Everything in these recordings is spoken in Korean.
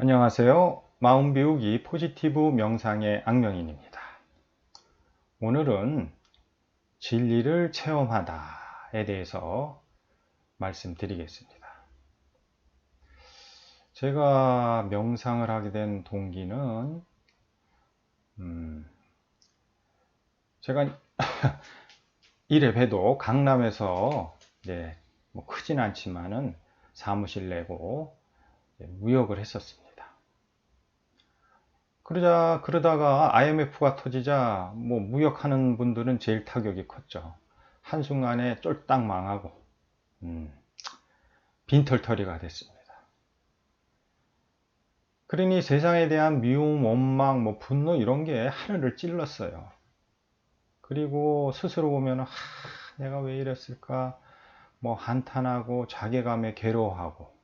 안녕하세요. 마음 비우기 포지티브 명상의 악명인입니다. 오늘은 진리를 체험하다에 대해서 말씀드리겠습니다. 제가 명상을 하게 된 동기는 제가 1회 강남에서 이제 뭐 크진 않지만은 사무실 내고 무역을 했었습니다. 그러다가 IMF가 터지자 뭐 무역하는 분들은 제일 타격이 컸죠. 한순간에 쫄딱 망하고 빈털터리가 됐습니다. 그러니 세상에 대한 미움, 원망, 뭐 분노 이런 게 하늘을 찔렀어요. 그리고 스스로 보면 내가 왜 이랬을까? 뭐 한탄하고 자괴감에 괴로워하고.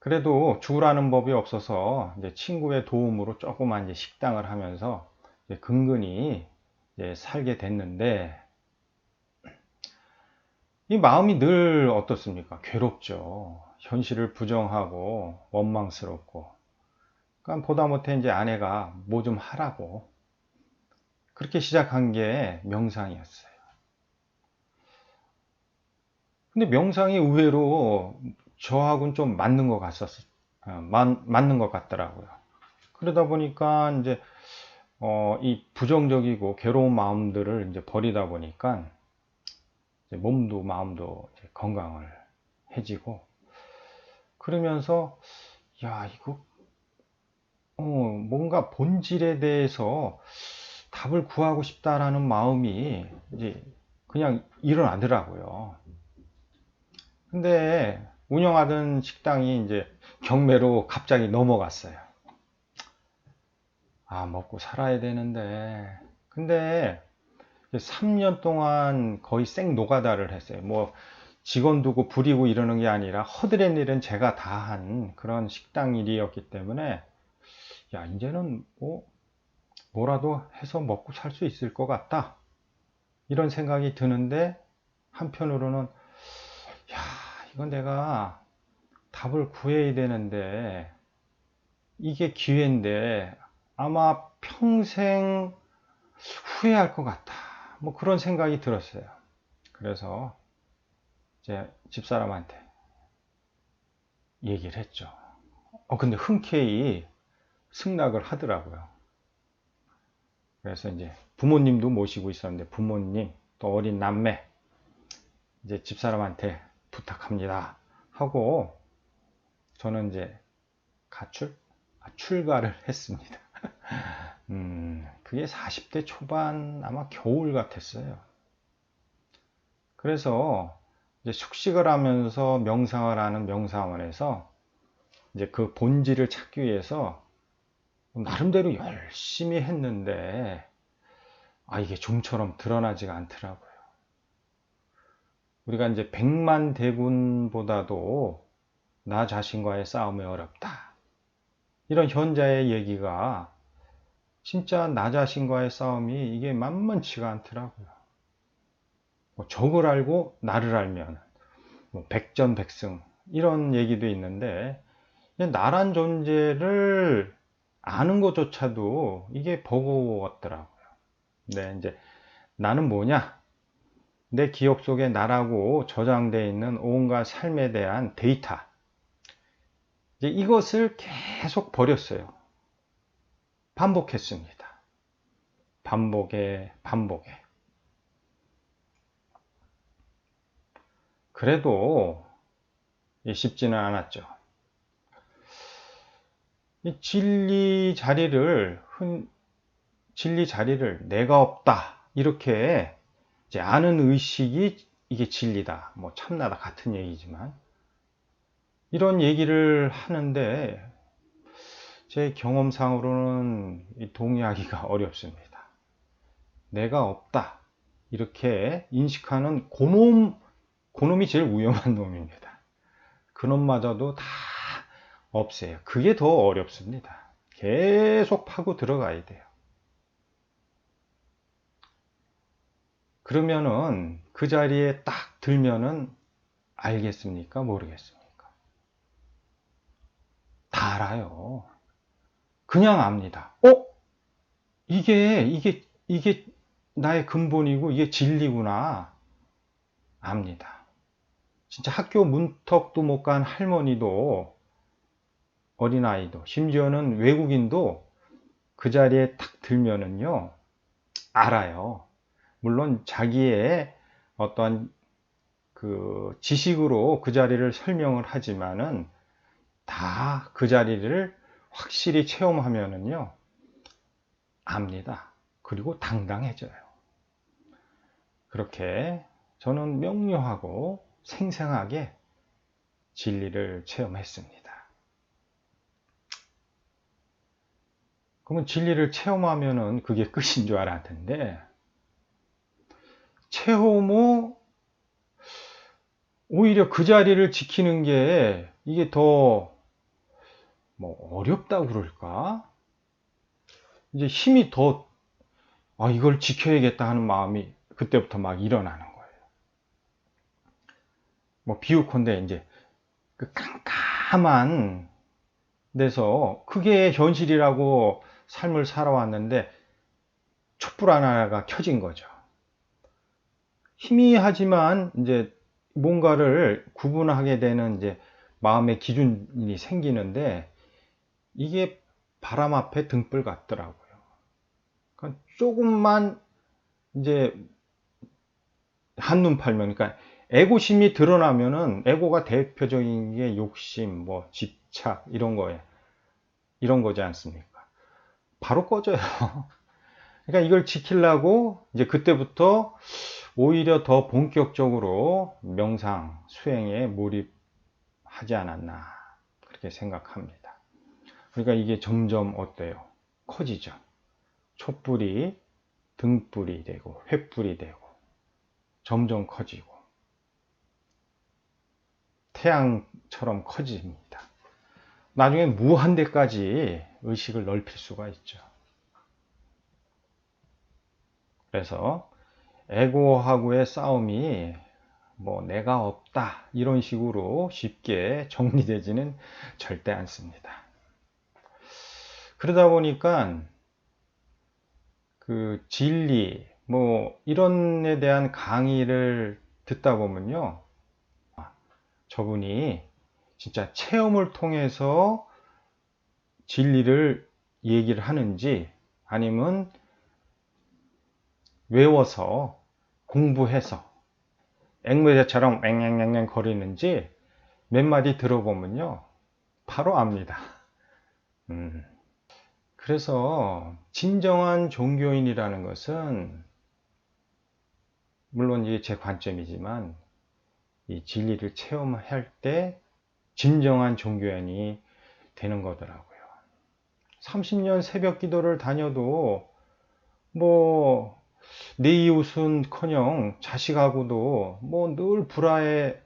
그래도 죽으라는 법이 없어서 이제 친구의 도움으로 조그만 이제 식당을 하면서 이제 근근히 이제 살게 됐는데 이 마음이 늘 어떻습니까? 괴롭죠. 현실을 부정하고 원망스럽고. 그러니까 보다 못해 이제 아내가 뭐 좀 하라고. 그렇게 시작한 게 명상이었어요. 근데 명상이 의외로 저하고는 좀 맞는 것 맞는 것 같더라고요. 그러다 보니까 이제 이 부정적이고 괴로운 마음들을 이제 버리다 보니까 이제 몸도 마음도 이제 건강을 해지고 그러면서 야 이거 뭔가 본질에 대해서 답을 구하고 싶다라는 마음이 이제 그냥 일어나더라고요. 근데 운영하던 식당이 이제 경매로 갑자기 넘어갔어요. 아, 먹고 살아야 되는데. 근데 3년 동안 거의 생 노가다를 했어요. 뭐 직원 두고 부리고 이러는 게 아니라 허드렛 일은 제가 다 한 그런 식당 일이었기 때문에 야, 이제는 뭐라도 해서 먹고 살 수 있을 것 같다. 이런 생각이 드는데 한편으로는 야, 이건 내가 답을 구해야 되는데 이게 기회인데 아마 평생 후회할 것 같다. 뭐 그런 생각이 들었어요. 그래서 제 집사람한테 얘기를 했죠. 근데 흔쾌히 승낙을 하더라고요. 그래서 이제 부모님도 모시고 있었는데 부모님 또 어린 남매 이제 집사람한테 부탁합니다 하고 저는 이제 출가를 했습니다. 그게 40대 초반 아마 겨울 같았어요. 그래서 이제 숙식을 하면서 명상을 하는 명상원에서 이제 그 본질을 찾기 위해서 나름대로 열심히 했는데 이게 좀처럼 드러나지가 않더라고요. 우리가 이제 백만 대군보다도 나 자신과의 싸움이 어렵다. 이런 현자의 얘기가 진짜 나 자신과의 싸움이 이게 만만치가 않더라고요. 뭐 적을 알고 나를 알면 뭐 백전백승 이런 얘기도 있는데 나란 존재를 아는 것조차도 이게 버거웠더라고요. 네, 이제 나는 뭐냐? 내 기억 속에 나라고 저장되어 있는 온갖 삶에 대한 데이터. 이제 이것을 계속 버렸어요. 반복했습니다. 반복에. 그래도 쉽지는 않았죠. 이 진리 자리를 내가 없다. 이렇게 이제 아는 의식이 이게 진리다. 뭐 참나다 같은 얘기지만 이런 얘기를 하는데 제 경험상으로는 동의하기가 어렵습니다. 내가 없다. 이렇게 인식하는 그놈이 제일 위험한 놈입니다. 그놈마저도 다 없애요. 그게 더 어렵습니다. 계속 파고 들어가야 돼요. 그러면은 그 자리에 딱 들면은 알겠습니까? 모르겠습니까? 다 알아요. 그냥 압니다. 이게 나의 근본이고 이게 진리구나. 압니다. 진짜 학교 문턱도 못 간 할머니도, 어린아이도, 심지어는 외국인도 그 자리에 탁 들면은요, 알아요. 물론 자기의 어떤 그 지식으로 그 자리를 설명을 하지만은 다 그 자리를 확실히 체험하면은요, 압니다. 그리고 당당해져요. 그렇게 저는 명료하고 생생하게 진리를 체험했습니다. 그러면 진리를 체험하면은 그게 끝인 줄 알았는데, 체험 후 오히려 그 자리를 지키는 게 이게 더 뭐 어렵다고 그럴까? 이제 힘이 더, 이걸 지켜야겠다 하는 마음이 그때부터 막 일어나는 거예요. 뭐 비유컨대 이제 그 깜깜한 데서 그게 현실이라고 삶을 살아왔는데 촛불 하나가 켜진 거죠. 희미하지만 이제 뭔가를 구분하게 되는 이제 마음의 기준이 생기는데 이게 바람 앞에 등불 같더라고요. 그러니까 조금만 이제 한눈 팔면, 그러니까 애고심이 드러나면은, 애고가 대표적인 게 욕심, 뭐 집착 이런 거에 이런 거지 않습니까? 바로 꺼져요. 그러니까 이걸 지키려고 이제 그때부터 오히려 더 본격적으로 명상, 수행에 몰입하지 않았나 그렇게 생각합니다. 그러니까 이게 점점 어때요? 커지죠. 촛불이 등불이 되고 횃불이 되고 점점 커지고 태양처럼 커집니다. 나중에 무한대까지 의식을 넓힐 수가 있죠. 그래서 에고하고의 싸움이 뭐 내가 없다 이런 식으로 쉽게 정리되지는 절대 않습니다. 그러다 보니까 그 진리 뭐 이런 에 대한 강의를 듣다 보면요, 저분이 진짜 체험을 통해서 진리를 얘기를 하는지 아니면 외워서 공부해서 앵무새처럼 앵앵앵앵 거리는지 몇 마디 들어보면요 바로 압니다. 그래서 진정한 종교인이라는 것은 물론 이게 제 관점이지만 이 진리를 체험할 때 진정한 종교인이 되는 거더라고요. 30년 새벽 기도를 다녀도 뭐 내 이웃은커녕 자식하고도 뭐 늘 불화의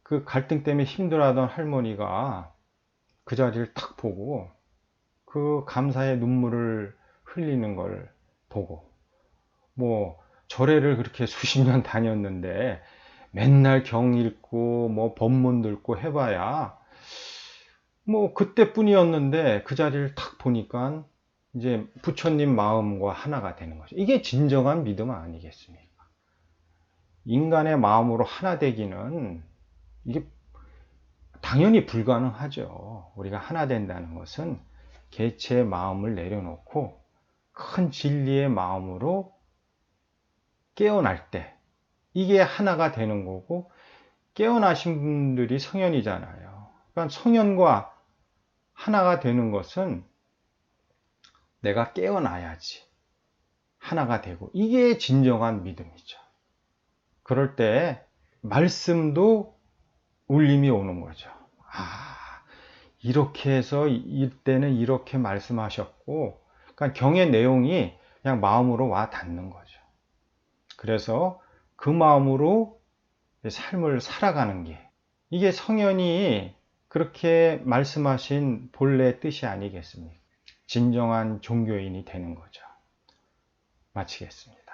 그 갈등 때문에 힘들어하던 할머니가 그 자리를 탁 보고 그 감사의 눈물을 흘리는 걸 보고, 뭐 절에를 그렇게 수십 년 다녔는데 맨날 경 읽고 뭐 법문 듣고 해봐야 뭐 그때뿐이었는데 그 자리를 탁 보니까 이제 부처님 마음과 하나가 되는 거죠. 이게 진정한 믿음 아니겠습니까? 인간의 마음으로 하나 되기는 이게 당연히 불가능하죠. 우리가 하나 된다는 것은 개체의 마음을 내려놓고 큰 진리의 마음으로 깨어날 때 이게 하나가 되는 거고, 깨어나신 분들이 성현이잖아요. 그러니까 성현과 하나가 되는 것은 내가 깨어나야지 하나가 되고, 이게 진정한 믿음이죠. 그럴 때 말씀도 울림이 오는 거죠. 이렇게 해서 이때는 이렇게 말씀하셨고, 그러니까 경의 내용이 그냥 마음으로 와 닿는 거죠. 그래서 그 마음으로 삶을 살아가는 게, 이게 성현이 그렇게 말씀하신 본래 뜻이 아니겠습니까? 진정한 종교인이 되는 거죠. 마치겠습니다.